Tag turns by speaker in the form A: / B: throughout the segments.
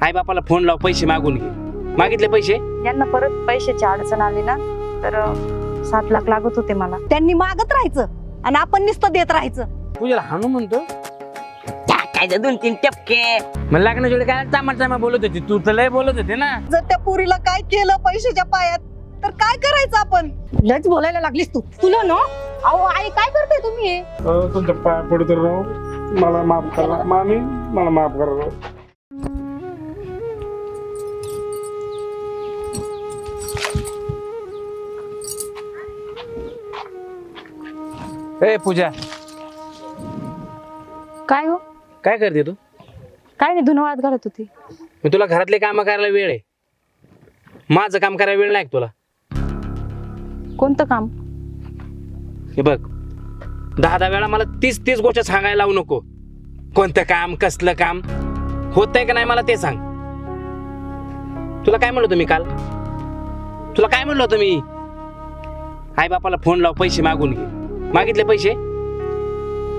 A: आई बापाला फोन लाव, पैसे मागून घे. मागितले पैसे?
B: यांना परत पैशाची अडचण आली ना तर 7 लाख लागत होते मला.
C: त्यांनी मागत राहायचं आणि आपण नुसतं देत राहायचं.
A: पूजाला हाणू म्हणतो.
D: काय 2-3 टपके.
A: मला लागण्याच्या वेळी काय चामा बोलत होती, तू तर लय बोलत होते ना.
C: जर त्या पोरीला काय केलं पैशाच्या पायात तर काय करायचं आपण? लयच बोलायला लागलीस तू. तुला ना अहो आई काय करते तुम्ही हे?
E: तुमच्या पाय पडतो राव, मला माफ करा मामी, मला माफ करा राव.
A: ए पूजा,
B: काय हो?
A: काय करते तू?
B: काय नाही, धुणवाळत घालत होती.
A: मी तुला घरातले काम करायला वेळ आहे, माझं काम करायला वेळ नाही का तुला?
B: कोणतं काम?
A: हे बघ, 10 वेळा मला 30 गोष्ट सांगायला लावू नको. कोणतं काम, कसलं काम होतंय का नाही मला ते सांग. तुला काय म्हणलो तुम्ही काल? तुला काय म्हणलो तुम्ही? आई बापाला फोन लाव, पैसे मागून घे. मागितले पैसे?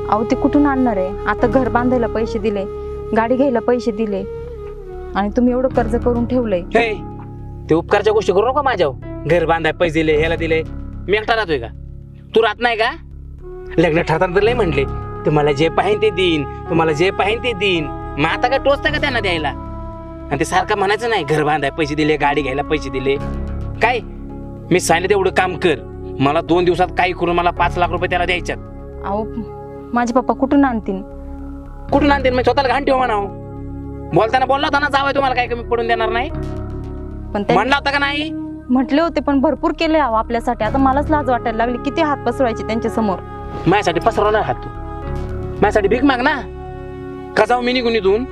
B: अहो ते कुठून आणणार आहे? आता घर बांधायला पैसे दिले, गाडी घ्यायला पैसे दिले आणि तुम्ही एवढं कर्ज करून ठेवलंय.
A: हे ते उपकारच्या गोष्टी करू नका माझ्यावर. घर बांधाय पैसे दिले, ह्याला दिले. मी एकटा राहतोय का? तू राहत नाही का? लग्न ठरताना तर लय म्हटले, तुम्हाला जे पाहिजे ते देईन, तुम्हाला जे पाहिजे ते देईन. मग आता काय टोचतं का त्यांना द्यायला? आणि ते सारखं म्हणायचं नाही, घर बांधाय पैसे दिले, गाडी घ्यायला पैसे दिले. काय मी सांगितलं तेवढं काम कर. मला 2 दिवसात काही करून मला 5 लाख रुपये त्याला द्यायच्यात.
B: अहो माझे पप्पा कुठून आणतील?
A: कुठून आणते? मी स्वतःला घाण ठेव म्हणाव. बोलताना बोलला होता ना, जावं तुम्हाला काही कमी पडून देणार नाही
B: पण ते
A: म्हणला होता का नाही?
B: म्हटले होते, पण भरपूर केले अहो आपल्यासाठी. आता मलाच लाज वाटायला लागली. किती हात पसरवायचे त्यांच्या समोर.
A: माझ्यासाठी पसरवणार हात तू? माझ्यासाठी भीक माग ना. का जाऊ मी निघून इथून?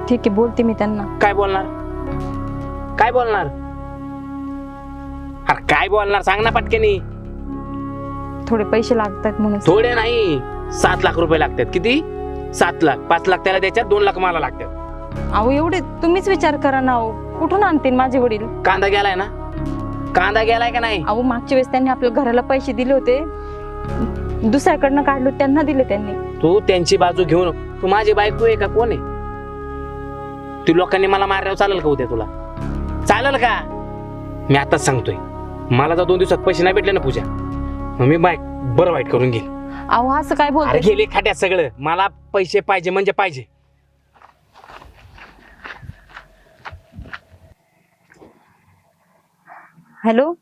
B: ठीक आहे, बोलते मी त्यांना.
A: काय बोलणार? काय बोलणार? अरे काय बोलणार सांग ना पटकेनी.
B: थोडे पैसे लागतात म्हणून.
A: थोडे नाही, 7 लाख रुपये लागतात. किती? 7 लाख. 5 लाख त्याला द्यायच्यात, 2 लाख मला लागतात.
B: अहो एवढे तुम्हीच विचार करा ना. अहो कुठून आणतील माझे वडील?
A: कांदा गेलाय ना? कांदा गेलाय का नाही?
B: अहो मागच्या वेळेस त्यांनी आपल्या घराला पैसे दिले होते, दुसऱ्याकडनं काढलो, त्यांना दिले त्यांनी.
A: तू त्यांची बाजू घेऊ नको. तू माझी बायको आहे का कोण आहे? तू लोकांनी मला मारल्यावर चालेल का उद्या तुला? चालेल का? मी आताच सांगतोय, मला जर 2 दिवसात पैसे नाही भेटले ना पूजा, मग मी बाईक बरं वाईट करून घेईन.
B: अहो असं काय
A: अरे
B: बोलते?
A: गेले खाट्यात सगळं. मला पैसे पाहिजे म्हणजे पाहिजे.
B: हॅलो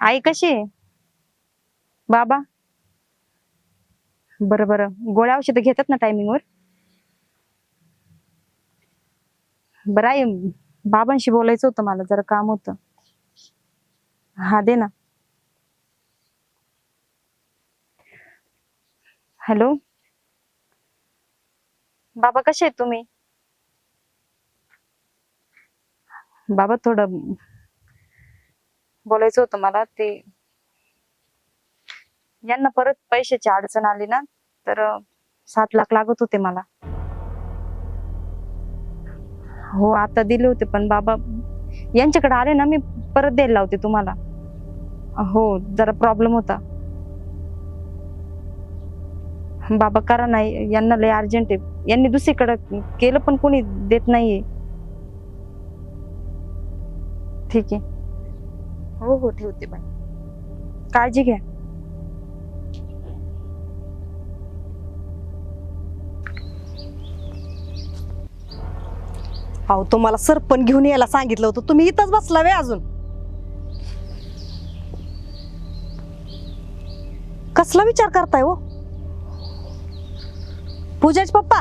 B: आई, कशी आहे? बाबा बरं बरं, गोळ्या औषधं घेतात ना टायमिंगवर? बरं आहे, बाबांशी बोलायचं होतं मला, जरा काम होतं. हा दे ना. हॅलो बाबा, कसे आहेत तुम्ही? बाबा थोडं बोलायचं होतं मला. ते यांना परत पैशाची अडचण आली ना तर 7 लाख लागत होते मला. हो आता दिले होते, पण बाबा यांच्याकडे आले ना मी परत द्यायला लावते तुम्हाला. हो जरा प्रॉब्लेम होता. बाबा करा नाही, यांना लय अर्जंट आहे. यांनी दुसरीकडे केलं पण कोणी देत नाहीये. ठीक आहे, हो हो ठेवते बाय. काळजी घ्या.
C: अहो तुम्हाला सरपण घेऊन यायला सांगितलं होतं, तुम्ही इथंच बसला वे अजून. कसला विचार करताय हो? पूजाच पप्पा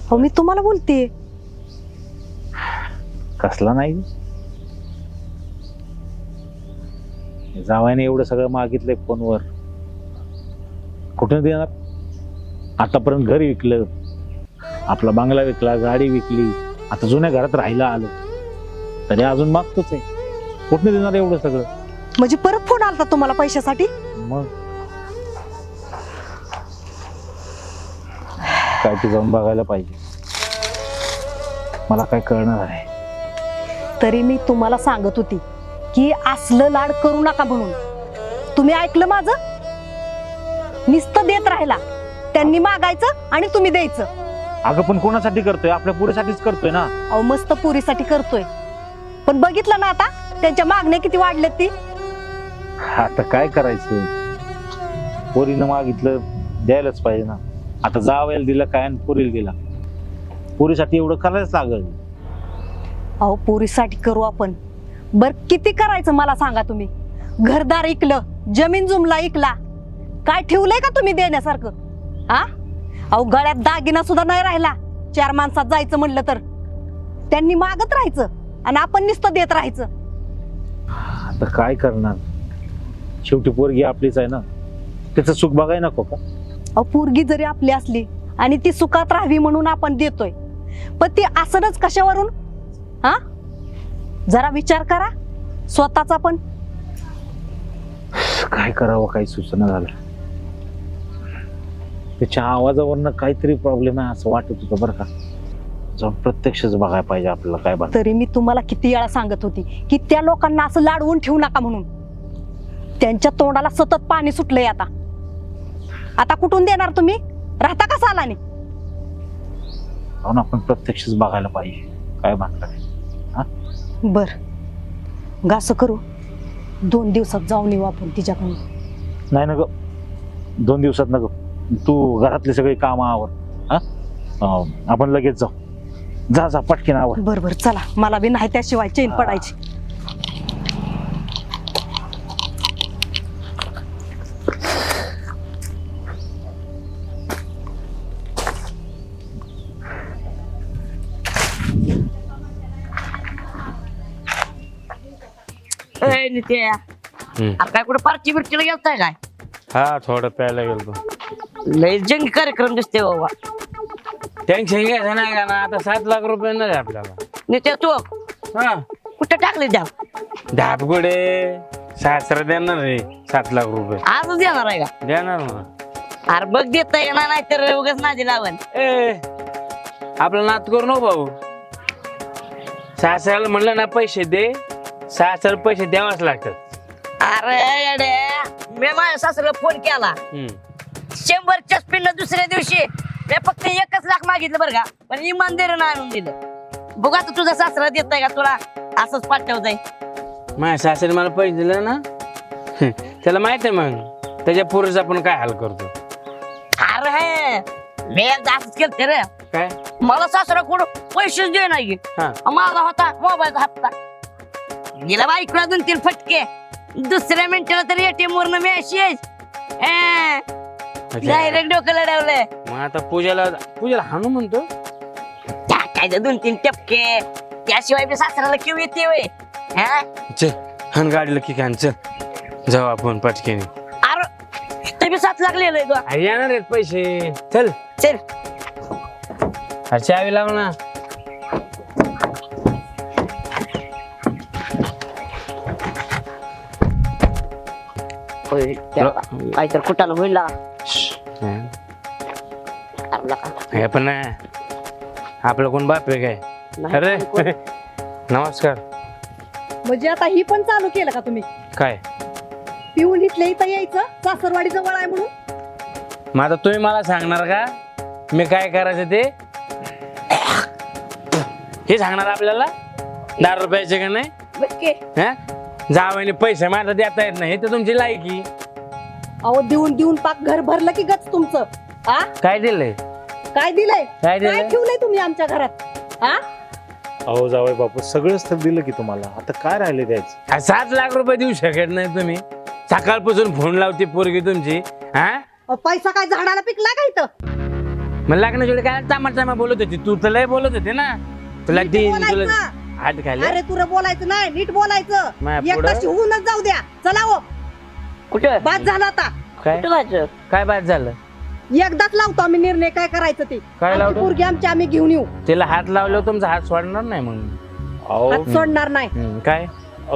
C: हो, मी तुम्हाला बोलते.
F: कसला नाही, जावायने एवढं सगळं मागितलंय फोनवर, कुठून देणार? आतापर्यंत घर विकलं, आपला बंगला विकला, गाडी विकली, आता जुन्या घरात राहायला आलो, तरी अजून मागतोच आहे. कुठून देणार एवढं सगळं?
C: म्हणजे परत फोन आलता तुम्हाला पैशासाठी?
F: मग काय ते जाऊन बघायला पाहिजे, मला काय कळणार आहे.
C: तरी मी तुम्हाला सांगत होती की असलं लाड करू नका म्हणून. तुम्ही ऐकलं माझं? नुसतं देत राहिला. त्यांनी मागायचं आणि तुम्ही द्यायचं.
F: अगं पण कोणासाठी करतोय? आपल्या पुरीसाठीच करतोय ना.
C: अहो मस्त पुरीसाठी करतोय, पण बघितलं ना आता त्यांच्या मागण्या किती वाढल्यात ती.
F: आता काय करायचं? पोरीनं मागितलं द्यायलाच पाहिजे ना. आता जावयाला दिलं काय आणि पोरीला दिला. पोरीसाठी एवढं करायच लागल.
C: अहो पुरीसाठी करू आपण. बर किती करायचं मला सांगा तुम्ही? घरदार इकलं, जमीन जुमला इकला, काय ठेवलंय का तुम्ही देण्यासारखं? हा अहो गळ्यात दागिना सुद्धा नाही राहिला. 4 माणसात जायचं म्हणलं तर त्यांनी मागत राहायचं आणि आपण नुसतं देत राहायचं.
F: आता काय करणार? शेवटी पोरगी आपलीच आहे ना. त्याचं सुख बघाय नको का?
C: अहो पोरगी जरी आपली असली आणि ती सुखात राहावी म्हणून आपण देतोय, पण ती असणच कशावरून? हा जरा विचार करा स्वतःचा पण.
F: काय करावं काही सूचना झालं. त्याच्या आवाजावरनं काहीतरी प्रॉब्लेम आहे असं वाटत होतं बरं का. जाऊन प्रत्यक्षच बघायला पाहिजे आपल्याला काय बघ.
C: तरी मी तुम्हाला किती वेळा सांगत होती की त्या लोकांना असं लाडवून ठेवू नका म्हणून. त्यांच्या तोंडाला सतत पाणी सुटलंय. आता आता कुठून देणार तुम्ही? राहता का सालाने?
F: जाऊन आपण प्रत्यक्षच बघायला पाहिजे काय म्हणतात.
C: बर गास करू. 2 दिवसात जाऊन येऊ आपण तिच्याकडून.
F: नाही ना ग, 2 दिवसात न ग. तू घरातले सगळे काम आवर. हा आपण लगेच जाऊ. जा जा पटकीन आवर.
C: बर बर चला, मला बी नाही त्याशिवाय चैन पडायची.
D: नित्या अरे काय कुठे पार्टी बिर्टीला गेलताय काय?
A: हा थोडं प्यायला गेलो.
D: लय जंगी कार्यक्रम दिसते बाबा.
A: टेन्शन घ्यायचं नाही का ना. आता 7 लाख रुपये नाही आपल्याला.
D: नित्या तू
A: हा
D: कुठे टाकले द्या?
A: धापगुडे सासरा देणार रे 7 लाख रुपये.
D: आजच देणार आहे का?
A: देणार ना.
D: अरे बघ देता येणार नाही तर उगाच नादी लावण.
A: ए आपला नात करू नको भाऊ. सासऱ्याला म्हणलं ना पैसे दे, सासऱ्याला पैसे द्यावाच लागतात.
D: अरे येड्या, मी माझ्या सासऱ्याला फोन केला. 100च्या स्पिन दुसऱ्या दिवशी मी फक्त 1 लाख मागितलं बरं का, पण इमानदारीनं आणून दिलं. बघ आता तुझा सासरा देत आहे का तुला असंच पाठवत आहे?
A: माझ्या सासऱ्याने मला पैसे दिले ना त्याला माहित आहे मग त्याच्या पुरुष आपण काय हाल करतो.
D: अरे मी एकदा असंच केलं रे.
A: काय
D: मला सासरा कुठं पैसेच दे नाही.
A: हा.
D: माझा होता मोबाईलचा हप्ता. गेला बाईकला 2-3 फटके. दुसऱ्या मिनिटाला तर ATM वरनं मेसेज. डायरेक्ट डोकं लढवलंय.
A: मग आता पूजाला हाणू म्हणतो.
D: टाकायचं 2-3 टपके, त्याशिवाय बी सासऱ्याला किव येते वय.
A: चल हाण गाडीला की खान. चल जाऊ आपण पटकेने.
D: अरे ते बी 7 लाख लिहिलंय गं.
A: अरे येणार आहेत पैसे. चल
D: चल
A: अरे चावी लाव ना.
D: काय तर कुठाला होईल
A: हे पण नाही आपलं कोण बाप आहे काय? अरे नमस्कार.
C: म्हणजे आता ही पण चालू केलं का तुम्ही?
A: काय
C: पिऊन इथल्या इथं यायचं, सासरवाडी जवळ आहे म्हणून?
A: मग आता तुम्ही मला सांगणार का मी काय करायचं ते? हे सांगणार आपल्याला 10 रुपयाचे का नाही? हा जावाने पैसे मला देता येत नाही तर तुमची लायकी.
C: अहो देऊन देऊन पाक घर भरलं की गच तुमचं. हा
A: काय दिलंय?
C: काय दिलंय?
A: काय दिलंय?
C: काय ठेवलंय तुम्ही आमच्या घरात? हा
F: अहो जावई बापू सगळंच तर दिलं की तुम्हाला. आता काय राहिले द्यायचं?
A: 7 लाख रुपये देऊ शकत नाही तुम्ही. सकाळपासून फोन लावते पोरगी तुमची. हा
C: अहो, पैसा काय झाडाला पिकला का इथं?
A: मग लग्नाच्या वेळी काय चामा बोलत होती तू. तर लय बोलत होती ना. तुला
C: नीट
A: तीन तुला
C: बोलायचं.
A: हात खायला.
C: अरे तुला बोलायचं नाही, नीट बोलायचं.
A: माया पुढं?
C: एकदा शिवूनच जाऊ द्या. चला हो,
D: कुठं
C: बाद झाला आता.
A: काय
D: कुठं जायचं?
A: काय बाद झालं?
C: एकदाच लावतो आम्ही निर्णय काय करायचं ते.
A: काय
C: आमची
A: लावतो?
C: पोरगी आमची आम्ही घेऊन येऊ.
A: तिला हात लावल्यावर तुमचा हात सोडणार नाही मग.
F: अहो
C: हात सोडणार नाही.
A: काय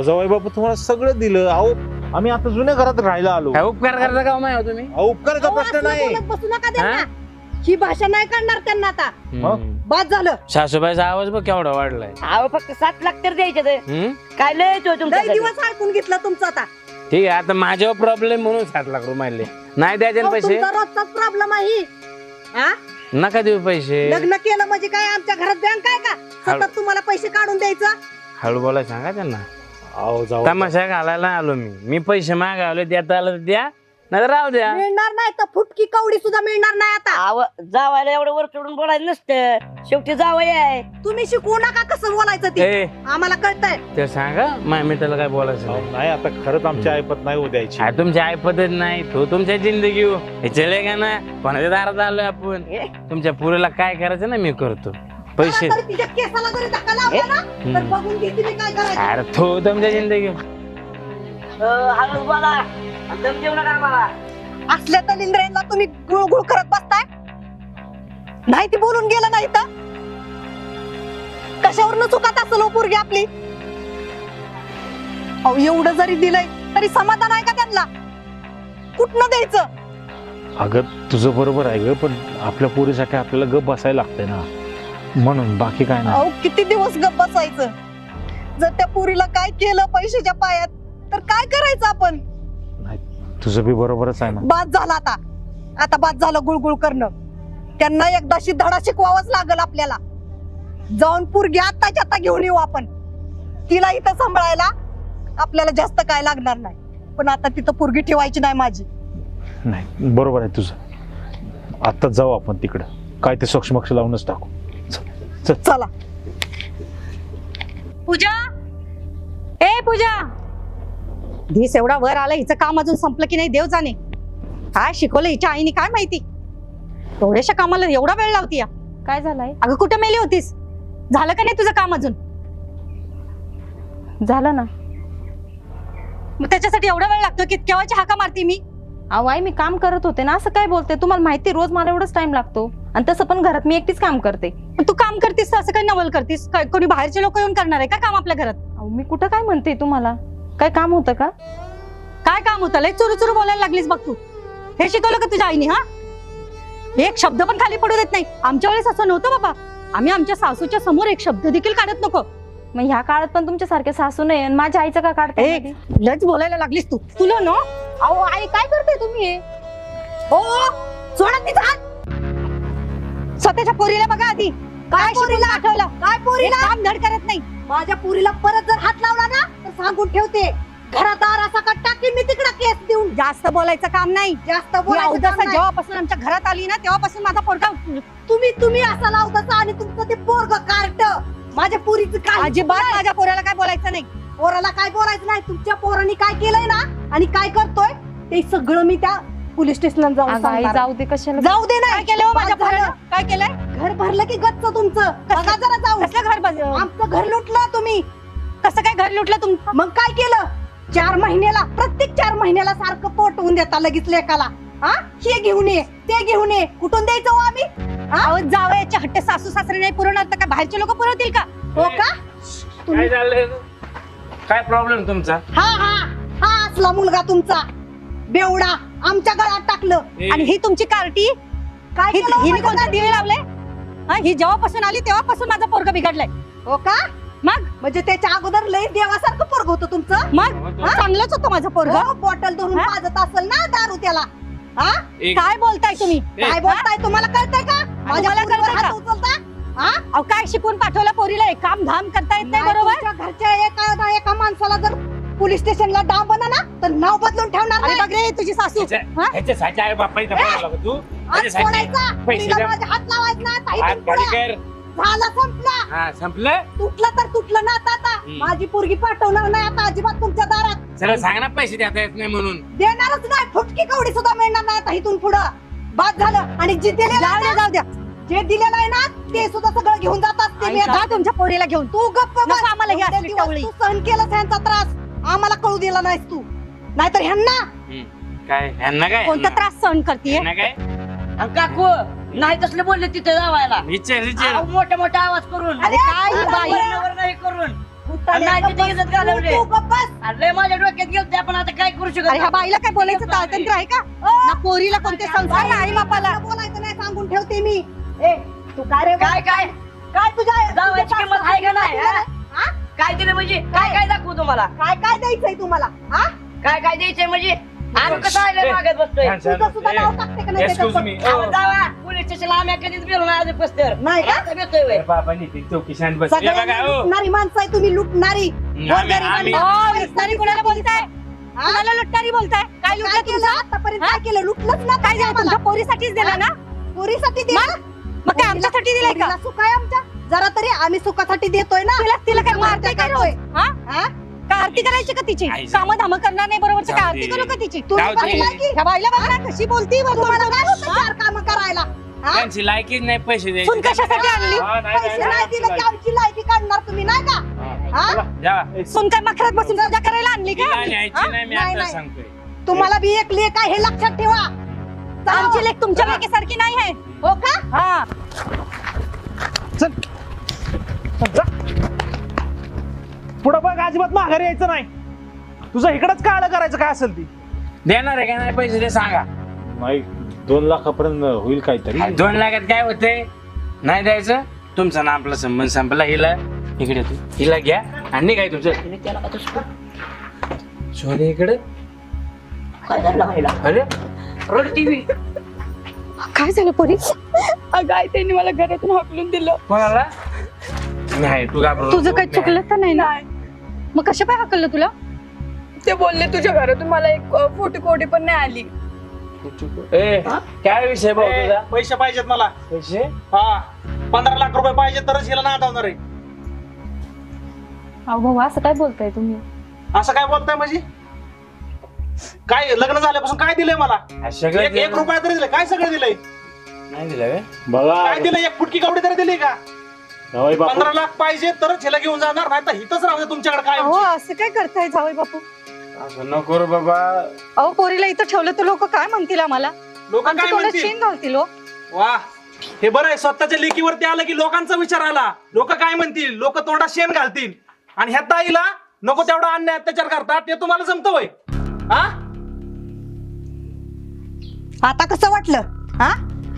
F: जावई बापू तुम्हाला सगळं दिलं. अहो आम्ही आता जुन्या घरात राहायला आलो.
A: काय उपकार करता का माय तुम्ही?
F: अहो, उपकाराचा
C: अहो,
F: प्रश्न
C: असलं
F: नाही.
C: बोलत बसू नका त्यांना. ही भाषा नाही काढणार त्यांना आता. बाद झालं.
A: सासूबाईचा आवाज बघ केवढा वाढलाय.
D: अहो फक्त 7 लाख तर द्यायचे ते. काय लय तो
C: लय
D: तुमच्या
C: दिवस ऐकून घेतलं तुमचं आता.
A: ठीक आहे, आता माझ्यावर प्रॉब्लेम म्हणून 7 लाख रुपये मारले. नाही द्यायचे ना
C: अहो,
A: पैसे,
C: तुमचा रोजचाच प्रॉब्लेम आहे ही. हा?
A: नका देऊ पैसे.
C: लग्न केलं म्हणजे काय आमच्या घरात बँक आहे का सतत तुम्हाला पैसे काढून द्यायचं?
A: हळू बोला, सांगा त्यांना.
F: अहो जाऊ
A: तमाशा घालायला आलो मी पैसे मागावले, देता आलं तर द्या, नाही राहू द्या.
C: मिळणार नाही तर फुटकी कवडी सुद्धा मिळणार नाही आता.
D: आव जावायला एवढं वर चढून बोलायचं नसतं, शेवटी जावई आहे.
C: तुम्ही शिकवू नका कसं बोलायचं ते,
A: ए
C: आम्हाला कळतंय.
A: ते सांगा माझ्या मित्राला काय बोलायचं
F: अहो,
A: नाही.
F: नाही आता खरंच आमची ऐपत नाही उद्याची.
A: अरे तुमची ऐपतच नाही, तो तुमच्या जिंदगी हो. हे चले का ना, कोणाच्या दारात आलोय आपण. तुमच्या पुरीला काय करायचं ना मी करतो. पैसे
C: जरा तरी तिच्या केसाला जरी धक्का लावला ना तर बघून घेते मी काय करायचं.
A: अरे तो तुमच्या जिंदगी हो.
D: हळू बोला आणि दम देऊ नका आम्हाला.
C: असल्या दलिंद्रांना तुम्ही गुळगुळ करत बसताय. नाही ती बोलून गेलं नाही तर कशावरनं चुकात असेल पोरगी आपली. अहो एवढं जरी दिलंय तरी समाधान आहे का त्यांना? कुठनं द्यायचं?
F: अगं तुझं बरोबर आहे ग, पण आपल्या पोरीसाठी आपल्याला गप बसायला लागतंय ना, म्हणून बाकी काय नाही.
C: अहो किती दिवस गप्प बसायचं? जर त्या पुरीला काय केलं पैशाच्या पायात तर काय करायचं आपण?
F: नाही, तुझं बी बरोबरच आहे ना.
C: बाद झाला आता. आता बाद झालं गुळगुळ करणं. त्यांना एकदाशी धडा शिकवावाच लागल आपल्याला. जाऊन पुरगी आत्ताच्या आता घेऊन येऊ आपण. तिला इथं सांभाळायला आपल्याला जास्त काय लागणार नाही, पण आता तिथं पुरगी ठेवायची नाही माझी.
F: नाही बरोबर आहे तुझं. आत्ताच जाऊ आपण तिकडं, काय ते सोक्षमक्ष लावूनच टाकू.
C: चला.
G: पूजा, ए पूजा, धीस एवढा वर आला, हिचं काम अजून संपलं की नाही देव जाणे. काय शिकवलं हिच्या आईने काय माहिती, एवढ्याशा कामाला एवढा वेळ लावती या.
B: काय झालंय?
G: अगं कुठं मेली होतीस? झालं का नाही तुझं काम अजून?
B: झालं ना.
G: मग त्याच्यासाठी एवढा वेळ लागतो की केव्हाची हाका मारती मी?
B: अहो आई मी काम करत होते ना, असं काय बोलते? तुम्हाला माहिती रोज मला एवढंच टाइम लागतो, आणि तसं पण घरात मी एकटीच काम करते.
G: पण तू काम करतीस तर असं काय नवल करतीस? काय कोणी बाहेरचे लोक येऊन करणार आहे का काम आपल्या घरात?
B: अहो मी कुठं काय म्हणते तुम्हाला? काय काम होतं का?
G: काय काम होतं? लय चुरू चुरू बोलायला लागलीस बघ तू. हे शिकवलं का तुझ्या आईने? हा, एक शब्द पण खाली पडू देत नाही. आमच्या वेळेस असं नव्हतं बाबा. आम्ही आमच्या सासूच्या समोर एक शब्द देखील काढत नको.
B: मग ह्या काळात पण तुमच्यासारखे सासू नाही, आणि माझ्या आईचं का काढते?
G: ए, लयच बोलायला लागलीस तू. तुला ना,
B: अहो आई काय करते तुम्ही हे?
G: हो, सोडा तिचा हात. स्वतःच्या पोरीला बघा आधी. काय पोरीला आठवलं?
C: काय पोरीला?
G: एक काम धड करत नाही.
C: माझ्या पुरीला परत जर हात लावला ना तर सांगून ठेवते, घरात असा कट्टा की मी तिकडे केस देऊन.
G: जास्त बोलायचं काम नाही.
C: जास्त
G: ही
C: बोलायचं
G: अवदसा
C: काम नाही.
G: जेव्हापासून आमच्या घरात आली ना तेव्हापासून माझा पोरगा
C: तुम्ही असा लावता आणि तुमचं ते पोरग कार्ट माझ्या पुरीचं काय
G: अजिबात माझ्या पोराला काय बोलायचं नाही.
C: पोराला काय बोलायचं नाही. तुमच्या पोरांनी काय केलंय ना आणि काय करतोय ते सगळं मी त्या पोलीस स्टेशनला जाऊन
B: अगं आई
C: सांगणार.
B: जाऊ दे, कशाला?
C: जाऊ दे
G: काय
C: नाही.
G: केलं हो माझ्या
C: बाद झालं.
G: पोराला? काय केलंय?
C: घर भरलं की गच्च तुमचं. बघा जरा जाऊ.
G: कसलं घर
C: आमचं घर लुटलं तुम्ही.
G: कसं काय घर लुटलं तुम?
C: मग काय केलं? 4 महिन्याला प्रत्येक 4 महिन्याला सारखं पोटवून देता लगेच लेकाला. हा, हे घेऊन ये ते घेऊन ये. कुठून द्यायचं हो आम्ही?
G: अहो जावयाचे हट्ट सासू सासरे नाही पुरवणार तर काय बाहेरचे लोक पुरवतील का?
C: हो का?
A: काय झालंय? काय प्रॉब्लेम तुमचा?
C: हा हा हा असला मुलगा तुमचा बेवडा आमच्या गळ्यात टाकलं.
G: आणि ही तुमची कार्टी?
C: काय केलं हो
G: हिने
C: माझ्या
G: कोणता दिवे लावले? हा, ही जेव्हापासून आली तेव्हापासून माझा पोरगा बिघडलाय.
C: हो का?
G: मग
C: म्हणजे त्याच्या अगोदर लय देवासारखं पोरग होतं तुमचं.
G: मग चांगलंच होतं माझं पोरगा.
C: हो, बॉटल धरून
G: हा?
C: पाजत असेल ना दारू त्याला. हा,
G: काय बोलताय तुम्ही?
C: काय बोलताय? तुम्हाला कळतंय का? माझ्या
G: तुम्हाला
C: पोरीवर
G: कळतंय
C: हात
G: का?
C: उचलता? हा?
G: अहो काय शिकून पाठवलं पोरीला? एक काम धाम करता येत नाही
C: नाही,
G: बरोबर?
C: तुमच्या घरच्या एका माणसाला जर पोलीस स्टेशनला डाव बना ना तर नाव बदलून ठेवणार
G: अरे
C: नाही.
G: बघ रे तुझी सासू. हा?
A: ह्याच्यासाठी आहे बाप्पा इथं बोलायला लागला तू.
C: हात
A: ह्याच्यासाठी
C: सोडायचा.
A: पैसे
C: मुलीला
A: द्या.
C: माझ्या हात लावायचा नाही. ताई
A: हात
C: तुटला.
A: खाली कर.
C: झालं संपला.
A: हा संपलं.
C: तुटलं तर तुटलं ना आता. माझी पोरगी पाठवणार नाही आता अजिबात तुमच्या दारात.
A: सरळ सांग ना, पैसे देता येत नाही म्हणून.
C: देणारच नाही. फुटकी कवडी सुद्धा मिळणार नाही आता इथून पुढं. बाद झालं. आणि जे दिलेलं
G: जाऊ
C: आहे
G: द्या
C: ना,
G: जाऊ द्या.
C: जे दिलेलं आहे ना ते सुद्धा सगळं घेऊन जातात ते.
G: आई,
C: मी
G: जा तुमच्या पोरीला घेऊन.
C: तू गप्प बस.
G: नको आम्हाला ही
C: एवढे
G: असली
C: दिवस
G: टवळी.
C: तू सहन केलं ह्यांचा त्रास आम्हाला कळू दिला नाहीस तू. नाहीतर ह्यांना
A: काय ह्यांना काय?
G: कोणता त्रास सहन करतीये?
A: ह्यांना काय?
D: आणि काकू नाही तसले बोलले तिथे जावायला.
A: विचार विचार.
D: अहो, मोठा मोठा आवाज करून
C: अरे काय
D: आणि
C: बाई.
D: वरनं नाही करून
C: उतारे,
D: नाही तिथे
C: गप्प
D: इज्जत
C: बस.
D: घालवली.
C: तू गप्प बस.
D: अरे माझ्या डोक्यात गेलते आपण आता काय करू शकत
G: अरे ह्या
D: नाही.
G: बाईला काय बोलायचं ताळतंत्र आहे का? ना पोरीला कोणते संस्कार ना आई बापाला.
C: बोलायचं नाही सांगून ठेवते मी. ए तू काय रे
D: काय काय
C: काय तुझ्या
D: जावायची
C: तुझ्या
D: किंमत आहे का नाही?
C: सासूला
D: हा? काय दिलं म्हणजे काय काय दाखवू तुम्हाला?
C: काय काय द्यायचंय तुम्हाला? हा
D: काय काय द्यायचंय म्हणजे आम्ही कसं आले मागत बसतोय
G: तुझं सुद्धा नाव टाकते का नाही
A: एक्सक्यूज
G: त्याच्यावर?
A: मी
D: अहो, जावा पोलीस स्टेशनला आम्ही कधीच गेलो नाही अजून पस्तर
G: नाही का?
D: आता भेटतोय व्हय.
A: बाबा नीती चौकी शांत बस हे
G: सगळ्यांनी
A: बघा हो.
G: लुटणारी माणसं आहे तुम्ही, लुटणारी
A: आम्ही-
C: लुटणारी कोणाला बोलताय? कोणाला लुटणारी बोलताय? काय लुटलं
G: काय केलं
C: तुमचं?
G: आतापर्यंत? काय केलं? लुटलंच ना
C: काय दिलं तुमच्या पोरीसाठीच दिलं ना?
G: पोरीसाठी दिलं.
C: मग काय आमच्यासाठी दिलंय का?
G: पोरीला सुख आहे आमच्या, जरा तरी आम्ही सुखासाठी देतोय ना.
C: तिला काय मारताय काय रोज? हा?
G: हा?
C: का आरती करायची का तिची?
A: आई-
C: कामं धामं करणार नाही बरोबर तर काय
A: जाऊ
C: आरती
A: दे.
C: करू का तिची?
G: तू
A: जाऊ दे.
G: बाई लायकी.
C: ह्या बाईला बघ ना कशी बोलती बघ
G: तुम्हाला काय होतं चार कामं करायला? हा?
A: त्यांची लायकीच नाही पैसे द्यायचे.
C: सून कशासाठी आणली?
A: हा, नाही,
G: पैसे
A: नाही,
G: नाही दिले की आमची लायकी काढणार तुम्ही, नाही का?
A: हा.
G: हा?
A: जावा.
C: सून काय मखरात बसून पूजा करायला आणली का?
A: तिला न्यायची नाही मी
G: नाही,
A: आता
G: नाही.
A: सांगतोय.
G: तुम्हाला बी एक लेख आहे हे लक्षात ठेवा.
C: आमची लेक तुमच्या लेकीसारखी नाही आहे.
G: हो का?
C: हा
H: पुढं बघ, अजिबात माघारी यायचं नाही. तुझं इकडंच काळं करायचं काय असेल ती.
A: देणार आहे का नाही पैसे ते सांगा.
F: नाही 2 लाखापर्यंत होईल काहीतरी.
A: 2 लाखात काय होते नाही द्यायचं तुमचा ना आपला संबंध संपला. हिला इकडे तू हिला घ्या आणि काय तुमचं सोने इकडे.
D: काय झालं व्हायला?
A: अरे रड टीव्ही
B: काय झालं पोरी? अगं आई त्यांनी मला घरातून हाकलून दिलं.
A: कोणाला नाही तू घाबरू
B: तुझं
A: नको.
B: काही चुकलं तर नाही ना? मग कशा काय हाकललं तुला? ते बोलले तुझ्या घरातून मला एक फोटो कोडी पण नाही आली.
A: ए काय विषय भाऊ तुझा?
H: पैसे पाहिजेत मला.
A: पैसे
H: हा 15 लाख रुपये पाहिजे तरच हिला नादावणार आहे.
B: अहो भाऊ असं काय बोलताय तुम्ही?
H: असं काय बोलताय म्हणजे? काय लग्न झाल्यापासून काय दिलंय मला?
A: सगळं
H: 1 रुपया तरी दिलंय? काय सगळं दिलंय?
A: नाही दिलं व्हय?
F: बघा
H: काय दिलंय? 1 फुटकी कवडी तरी दिली का?
F: जावई बापू
H: 15 लाख पाहिजे तरच हिला घेऊन जाणार, नाही तर हिथंच राहू दे तुमच्याकडे काय.
B: अहो असं काय करताय जावई बापू?
A: असं नको रे बाबा.
B: अहो पोरीला इथं ठेवलं तर लोक काय म्हणतील आम्हाला?
H: लोक
B: आमच्या
H: काय
B: तोंडात
H: म्हणतील?
B: शेण घालतील हो.
H: वा हे बरं आहे, स्वतःच्या लेकीवरती आलं की लोकांचा विचार आला. लोक काय म्हणतील? लोक तोंडात शेण घालतील. आणि ह्या ताईला नको तेवढा अन्याय अत्याचार करतात, ते तुम्हाला जमतं वय? हा
G: आता कसं वाटलं? हा?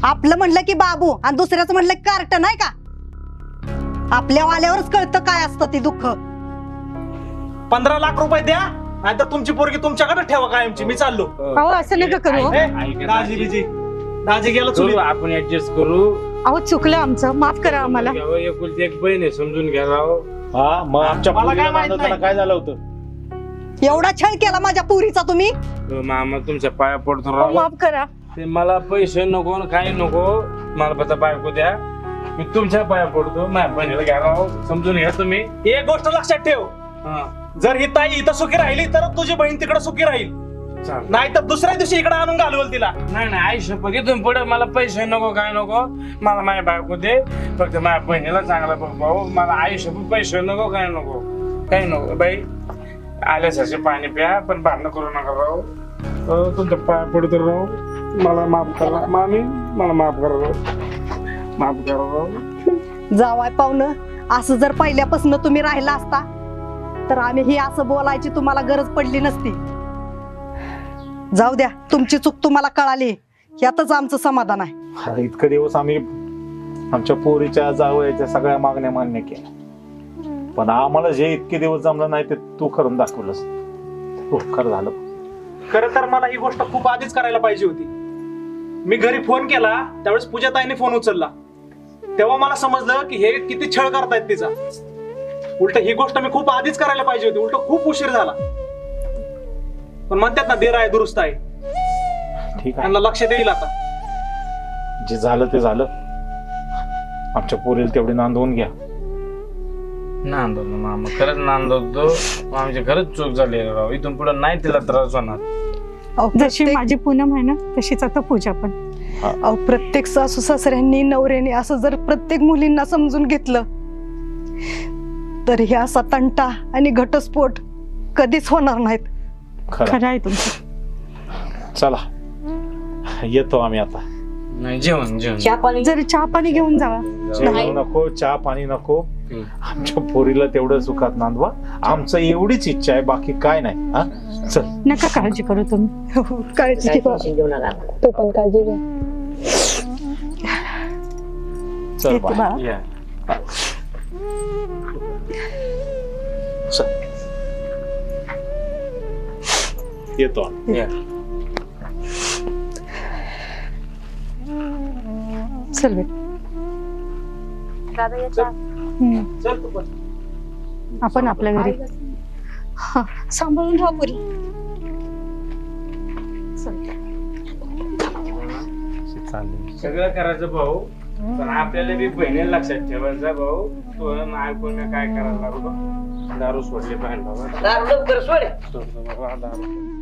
G: आपलं म्हणलं की बाबू आणि दुसऱ्याचं म्हणलं की कार्ट, नाही का? आपल्या वाल्यावरच कळतं काय असतं ते दुःख.
H: 15 लाख रुपये द्या, नाहीतर तुमची पोरगी तुमच्याकडे ठेवा कायमची. मी चाललो.
B: अहो असं नका करू हो.
H: दाजी बिजी दाजी गेलं
A: करू
H: चुलीत.
A: आपण ऍडजस्ट करू.
B: अहो चुकलं आमचं, माफ करा आम्हाला.
A: घ्यावं, एकुलती एक बहीण आहे समजून घ्या राव.
F: हा मग आमच्या
H: मला काय
F: पोरीला
H: माहित
F: नांदवताना
H: नाही.
F: काय झालं होतं?
G: एवढा छळ केला माझ्या पुरीचा तुम्ही.
A: मामा तुमच्या पाया पडतो
B: अहो,
A: राव.
B: माफ करा.
A: ते मला पैसे नको न काही नको. मला फक्त बायको द्या. मी तुमच्या पाया पडतो. माझ्या बहिणीला घ्या राव. समजून घ्या तुम्ही.
H: एक गोष्ट लक्षात ठेव,
A: हा
H: जर ही ताई इथं सुखी राहिली तर तुझी बहीण तिकडे सुखी राहील,
A: चालेल.
H: नाही तर दुसऱ्या दिवशी इकडे आणून घालवल तिला.
A: नाही नाही आयुष्य इथून पुढे मला पैसे नको काय नको. मला माझ्या बायको दे. फक्त माझ्या बहिणीला चांगला बघ भाऊ. मला आयुष्य पैसे नको काय नको काही नको. बाई आल्यासारखे पाणी प्या पण भांडणं करू नका राव.
E: तुमच्या पाया पडतो राव, मला माफ करा मामी, मला माफ करा राव, माफ करा राव.
G: जावाय पाहुणं, असं जर पहिल्यापासून तुम्ही राहिला असता तर आम्ही ही असं बोलायची तुम्हाला गरज पडली नसती. जाऊ द्या, तुमची चूक तुम्हाला कळाली, यातच आमचं समाधान आहे.
F: हा, इतके दिवस आम्ही आमच्या पोरीच्या जावयाच्या सगळ्या मागण्या मान्य केल्या, पण आम्हाला जे इतके दिवस जमलं नाही ते तू करून दाखवलंस. हो खरं झालं.
H: खरं तर मला ही गोष्ट खूप आधीच करायला पाहिजे होती. मी घरी फोन केला त्यावेळेस पूजा ताईने फोन उचलला, तेव्हा मला समजलं की हे किती छळ करतायत तिचा. उलट ही गोष्ट मी खूप आधीच करायला पाहिजे होती. उलट खूप उशीर झाला. पण म्हणतात ना, देर आहे दुरुस्त आहे.
F: ठीक आहे,
H: त्यांना लक्ष देईल आता.
F: जे झालं ते झालं. आमच्या पोरीला तेवढी नांदवून घ्या.
A: नांदवतो मामा खरंच नांदवतो. आमची खरंच चूक झाली आहे राव. इथून पुढे नाही तिला त्रास होणार.
B: जशी माझी पूनम आहे ना तशीच आता पूजा पण.
G: अहो, प्रत्येक सासू सासऱ्यांनी नवऱ्याने असं जर प्रत्येक मुलींना समजून घेतलं तर हे असा तंटा आणि घटस्फोट कधीच होणार नाहीत.
F: खरं.
B: खरं आहे तुमचं.
F: चला येतो आम्ही आता.
A: नाही जेवण जेवण
D: चहा पाणी
B: जरी चहा पाणी घेऊन जावा.
F: जेवण नको, चहा पाणी नको. आमच्या पोरीला तेवढं सुखात नांदवा. आमचं एवढीच इच्छा आहे, बाकी काय नाही. हा चल.
B: नका काळजी करू तुम्ही.
G: हो, काळजी
D: काय
G: घ्या.
D: टेन्शन घेऊ नका.
B: तू पण काळजी घ्या.
F: चल
G: येते
F: बाय.
G: बाळा.
A: या
F: चल. येतो
G: चल बे.
H: चल तू पण.
G: आपण आपल्या घरी सांभाळून राहा पुरी.
A: सगळं करायचं भाऊ पण आपल्याला बी बहिणीला लक्षात ठेवायचं भाऊ तो ऐकून काय करायला लागलो दारू सोडली पाहिजे बाबा
D: दारू लवकर सोड.
A: दारू